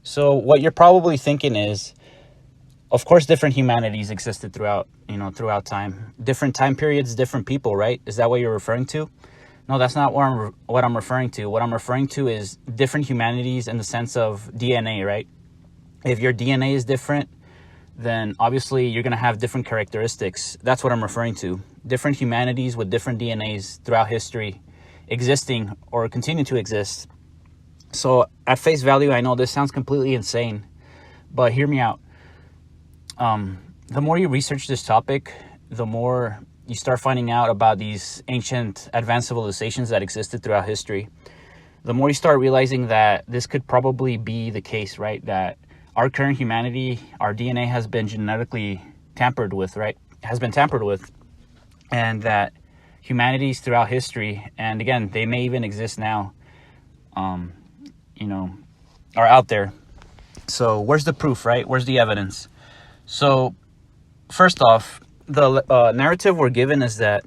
So what you're probably thinking is, of course, different humanities existed throughout time. Different time periods, different people, right? Is that what you're referring to? No, that's not what I'm referring to. What I'm referring to is different humanities in the sense of DNA, right? If your DNA is different, then obviously you're going to have different characteristics. That's what I'm referring to. Different humanities with different DNAs throughout history existing or continue to exist. So at face value, I know this sounds completely insane, but hear me out. The more you research this topic, the more you start finding out about these ancient advanced civilizations that existed throughout history. The more you start realizing that this could probably be the case, right? That our current humanity, our DNA has been genetically tampered with, right? Has been tampered with. And that humanities throughout history, and again, they may even exist now, are out there. So where's the proof, right? Where's the evidence? So first off, the narrative we're given is that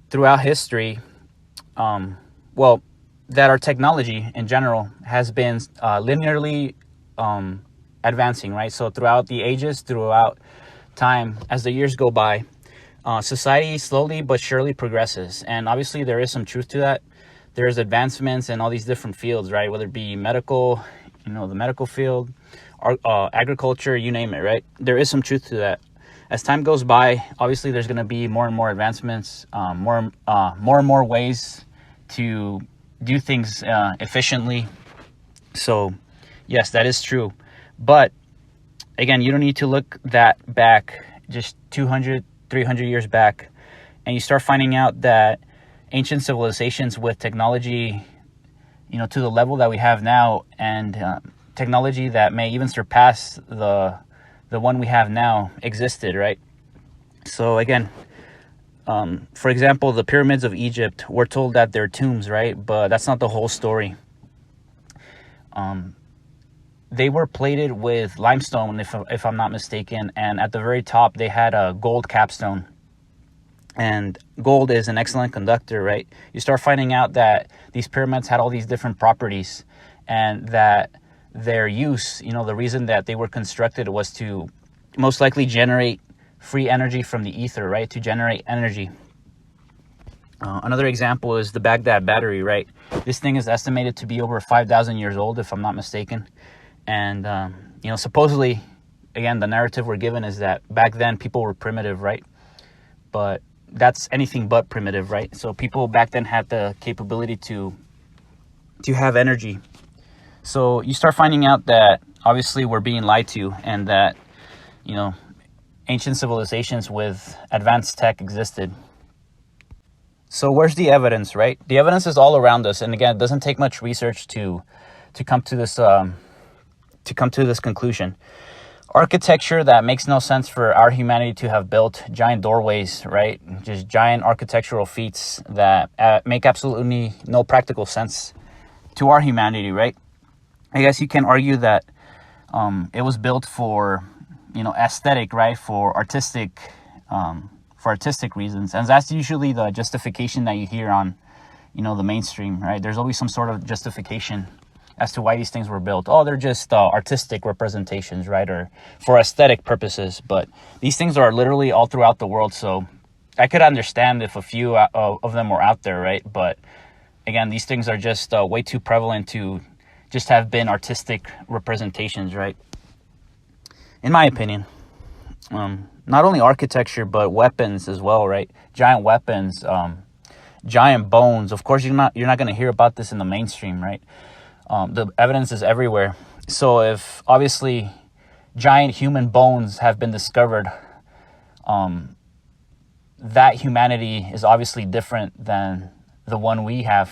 throughout history, that our technology in general has been linearly advancing, right? So throughout the ages, throughout time, as the years go by, society slowly but surely progresses. And obviously there is some truth to that. There's advancements in all these different fields, right? Whether it be medical, the medical field, agriculture, you name it, right? There is some truth to that. As time goes by, obviously there's going to be more and more advancements, more and more ways to do things efficiently. So yes, that is true. But again, you don't need to look that back just 200, 300 years back, and you start finding out that ancient civilizations with technology, to the level that we have now, and technology that may even surpass the one we have now existed, right? So again, for example, the pyramids of Egypt, we're told that they're tombs, right? But that's not the whole story. They were plated with limestone, if I'm not mistaken, and at the very top they had a gold capstone. And gold is an excellent conductor, right? You start finding out that these pyramids had all these different properties, and that their use, the reason that they were constructed was to most likely generate free energy from the ether, right? To generate energy. Another example is the Baghdad battery, right? This thing is estimated to be over 5,000 years old, if I'm not mistaken. And, supposedly, again, the narrative we're given is that back then people were primitive, right? But that's anything but primitive, right? So people back then had the capability to have energy. So you start finding out that obviously we're being lied to, and that, ancient civilizations with advanced tech existed. So where's the evidence, right? The evidence is all around us. And again, it doesn't take much research to come to this conclusion. Architecture that makes no sense for our humanity to have built, giant doorways, right? Just giant architectural feats that make absolutely no practical sense to our humanity, right? I guess you can argue that it was built for, aesthetic, right? For artistic reasons. And that's usually the justification that you hear on, the mainstream, right? There's always some sort of justification as to why these things were built. Oh, they're just artistic representations, right? Or for aesthetic purposes. But these things are literally all throughout the world. So I could understand if a few of them were out there, right? But again, these things are just way too prevalent to just have been artistic representations, right? In my opinion. Not only architecture, but weapons as well, right? Giant weapons, giant bones. Of course, you're not going to hear about this in the mainstream, right? The evidence is everywhere. So if obviously giant human bones have been discovered, that humanity is obviously different than the one we have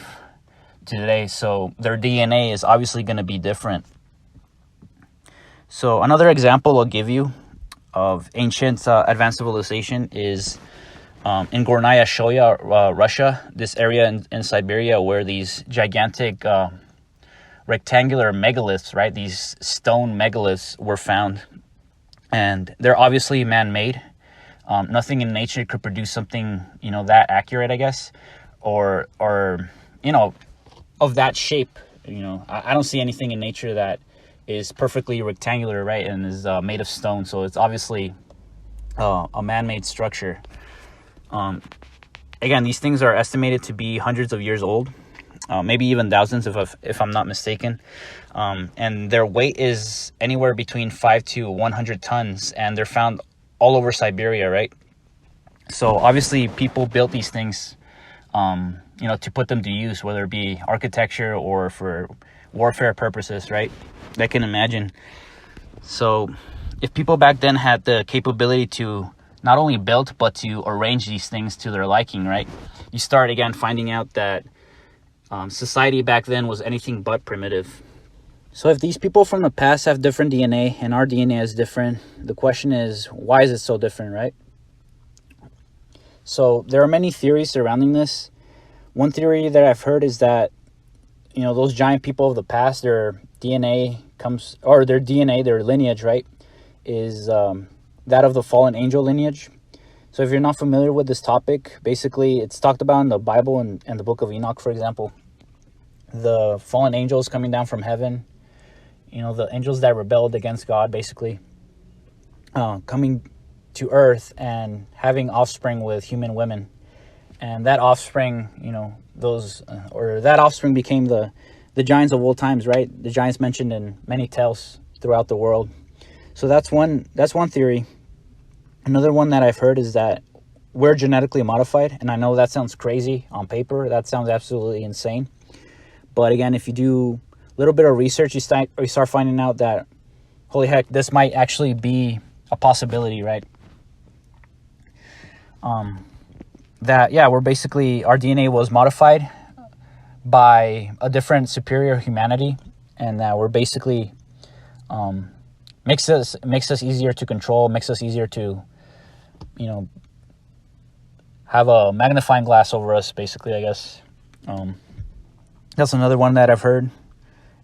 today. So their DNA is obviously going to be different. So another example I'll give you of ancient advanced civilization is in Gornaya Shoya, Russia, this area in Siberia where these gigantic rectangular megaliths, right? These stone megaliths were found, and they're obviously man-made. Nothing in nature could produce something, that accurate, I guess, or of that shape. I don't see anything in nature that is perfectly rectangular, right, and is made of stone. So it's obviously a man-made structure. Again, these things are estimated to be hundreds of years old, maybe even thousands if I'm not mistaken. And their weight is anywhere between 5 to 100 tons, and they're found all over Siberia, right? So obviously people built these things, to put them to use, whether it be architecture or for warfare purposes, right? I can imagine. So if people back then had the capability to not only build, but to arrange these things to their liking, right? You start again finding out that society back then was anything but primitive. So if these people from the past have different DNA and our DNA is different, the question is, why is it so different, right? So there are many theories surrounding this. One theory that I've heard is that, those giant people of the past, their DNA, their lineage, right, is that of the fallen angel lineage. So if you're not familiar with this topic, basically it's talked about in the Bible and the book of Enoch, for example. The fallen angels coming down from heaven, the angels that rebelled against God, basically, coming to earth and having offspring with human women. And that offspring, that offspring became the giants of old times, right? The giants mentioned in many tales throughout the world. So that's one theory. Another one that I've heard is that we're genetically modified. And I know that sounds crazy on paper. That sounds absolutely insane. But again, if you do a little bit of research, you start finding out that, holy heck, this might actually be a possibility, right? We're basically, our DNA was modified by a different superior humanity, and that we're basically makes us easier to control, makes us easier to have a magnifying glass over us, basically, I guess. That's another one that I've heard.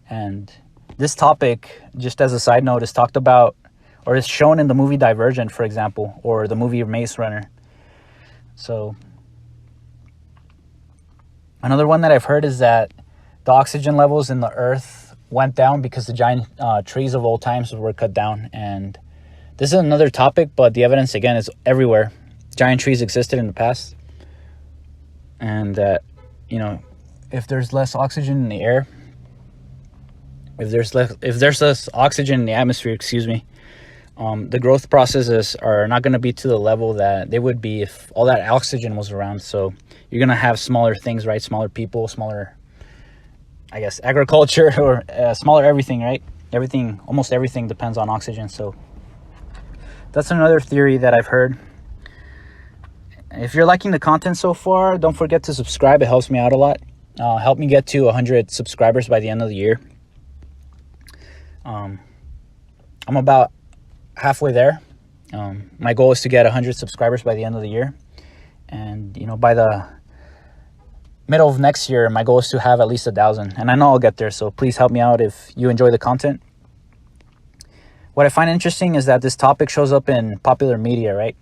And this topic, just as a side note, is talked about, or is shown in the movie Divergent, for example, or the movie Maze Runner. So another one that I've heard is that the oxygen levels in the earth went down because the giant trees of old times were cut down. And this is another topic, but the evidence, again, is everywhere. Giant trees existed in the past. And that, if there's less oxygen in the air, if there's less oxygen in the atmosphere, the growth processes are not going to be to the level that they would be if all that oxygen was around. So you're going to have smaller things, right? Smaller people, smaller, I guess, agriculture, or smaller everything, right? Almost everything depends on oxygen. So that's another theory that I've heard. If you're liking the content so far, don't forget to subscribe. It helps me out a lot. Help me get to 100 subscribers by the end of the year. I'm about halfway there. My goal is to get 100 subscribers by the end of the year. And, by the middle of next year, my goal is to have at least 1,000. And I know I'll get there, so please help me out if you enjoy the content. What I find interesting is that this topic shows up in popular media, right?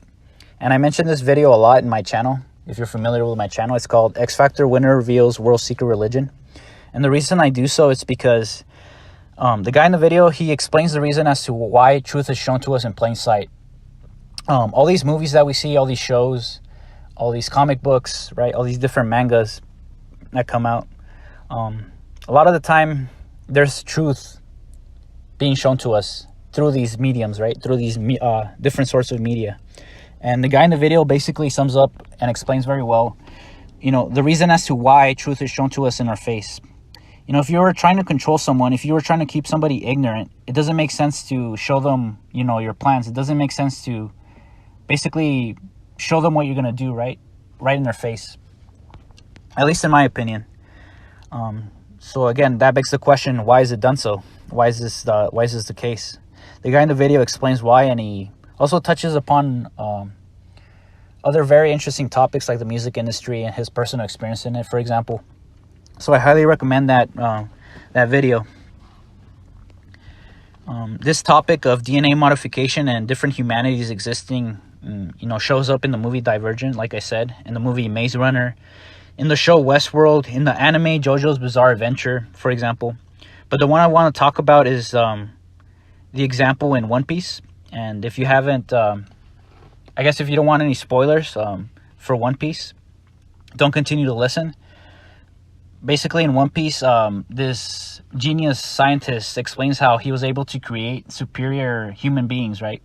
And I mentioned this video a lot in my channel. If you're familiar with my channel, it's called X Factor Winner Reveals World's Secret Religion. And the reason I do so is because the guy in the video, he explains the reason as to why truth is shown to us in plain sight. All these movies that we see, all these shows, all these comic books, right? All these different mangas that come out. A lot of the time, there's truth being shown to us through these mediums, right? Through these different sorts of media. And the guy in the video basically sums up and explains very well, the reason as to why truth is shown to us in our face. If you were trying to control someone, if you were trying to keep somebody ignorant, it doesn't make sense to show them, your plans. It doesn't make sense to basically show them what you're going to do, right in their face. At least in my opinion. So again, that begs the question, why is it done so? Why is this the case? The guy in the video explains why, and he also touches upon other very interesting topics like the music industry and his personal experience in it, for example. So I highly recommend that video. This topic of DNA modification and different humanities existing, shows up in the movie Divergent, like I said, in the movie Maze Runner, in the show Westworld, in the anime JoJo's Bizarre Adventure, for example. But the one I want to talk about is the example in One Piece. And if you haven't, I guess if you don't want any spoilers for One Piece, don't continue to listen. Basically, in One Piece, this genius scientist explains how he was able to create superior human beings, right?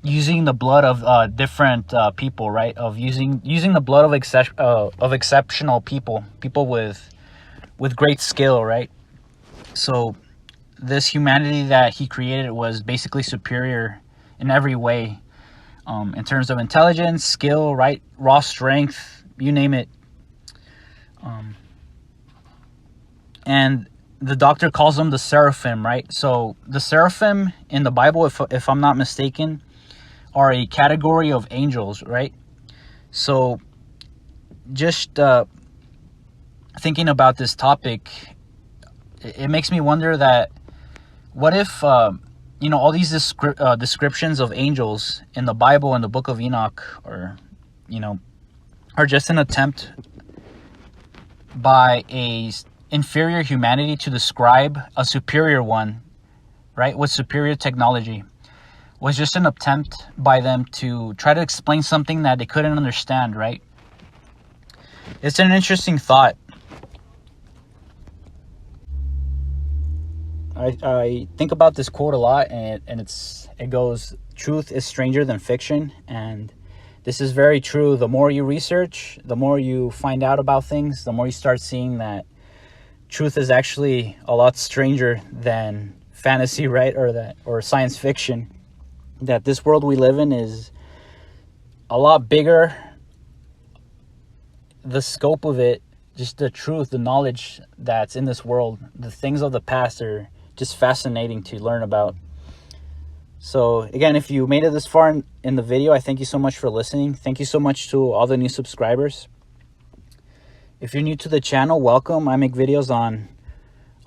Using the blood of different people, right? Of using the blood of exceptional people with great skill, right? So this humanity that he created was basically superior in every way, in terms of intelligence, skill, right? Raw strength, you name it. And the doctor calls them the seraphim, right? So the seraphim in the Bible, if I'm not mistaken, are a category of angels, right? So just thinking about this topic, it makes me wonder that what if all these descriptions of angels in the Bible and the book of Enoch are just an attempt by a inferior humanity to describe a superior one, right, with superior technology. Was just an attempt by them to try to explain something that they couldn't understand, right? It's an interesting thought. I think about this quote a lot, and it goes, "Truth is stranger than fiction," and this is very true. The more you research, the more you find out about things, the more you start seeing that truth is actually a lot stranger than fantasy, right? Or science fiction. That this world we live in is a lot bigger. The scope of it, just the truth, the knowledge that's in this world, the things of the past are just fascinating to learn about. So again, if you made it this far in the video, I thank you so much for listening. Thank you so much to all the new subscribers. If you're new to the channel, welcome. I make videos on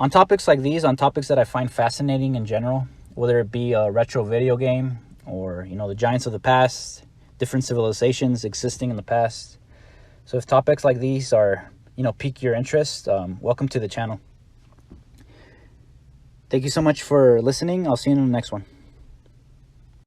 topics like these, on topics that I find fascinating in general, whether it be a retro video game or, the giants of the past, different civilizations existing in the past. So if topics like these are, pique your interest, welcome to the channel. Thank you so much for listening. I'll see you in the next one.